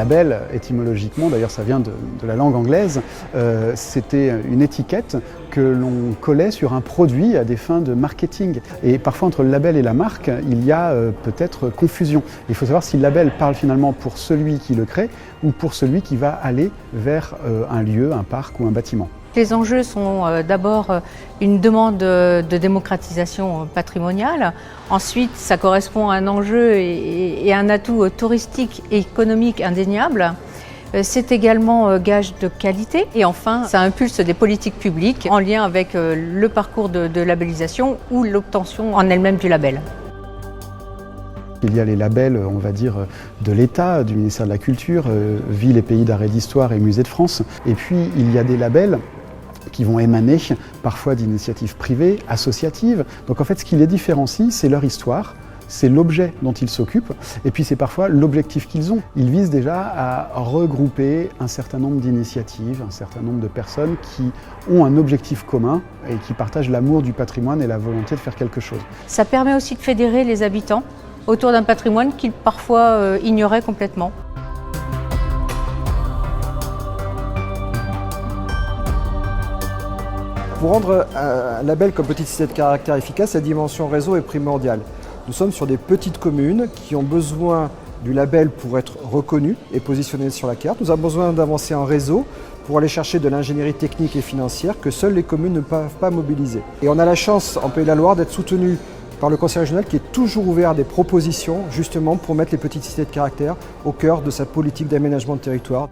label, étymologiquement, d'ailleurs ça vient de la langue anglaise, c'était une étiquette que l'on collait sur un produit à des fins de marketing. Et parfois entre le label et la marque, il y a peut-être confusion. Il faut savoir si le label parle finalement pour celui qui le crée ou pour celui qui va aller vers un lieu, un parc ou un bâtiment. Les enjeux sont d'abord une demande de démocratisation patrimoniale. Ensuite, ça correspond à un enjeu et un atout touristique et économique indéniable. C'est également gage de qualité. Et enfin, ça impulse des politiques publiques en lien avec le parcours de labellisation ou l'obtention en elle-même du label. Il y a les labels, on va dire, de l'État, du ministère de la Culture, Villes et Pays d'Art et d'Histoire et Musées de France. Et puis, il y a des labels qui vont émaner parfois d'initiatives privées, associatives. Donc en fait, ce qui les différencie, c'est leur histoire, c'est l'objet dont ils s'occupent, et puis c'est parfois l'objectif qu'ils ont. Ils visent déjà à regrouper un certain nombre d'initiatives, un certain nombre de personnes qui ont un objectif commun et qui partagent l'amour du patrimoine et la volonté de faire quelque chose. Ça permet aussi de fédérer les habitants autour d'un patrimoine qu'ils parfois ignoraient complètement. Pour rendre un label comme Petite Cité de Caractère efficace, la dimension réseau est primordiale. Nous sommes sur des petites communes qui ont besoin du label pour être reconnues et positionnées sur la carte. Nous avons besoin d'avancer en réseau pour aller chercher de l'ingénierie technique et financière que seules les communes ne peuvent pas mobiliser. Et on a la chance en Pays de la Loire d'être soutenu par le Conseil régional qui est toujours ouvert à des propositions justement pour mettre les petites cités de caractère au cœur de sa politique d'aménagement de territoire.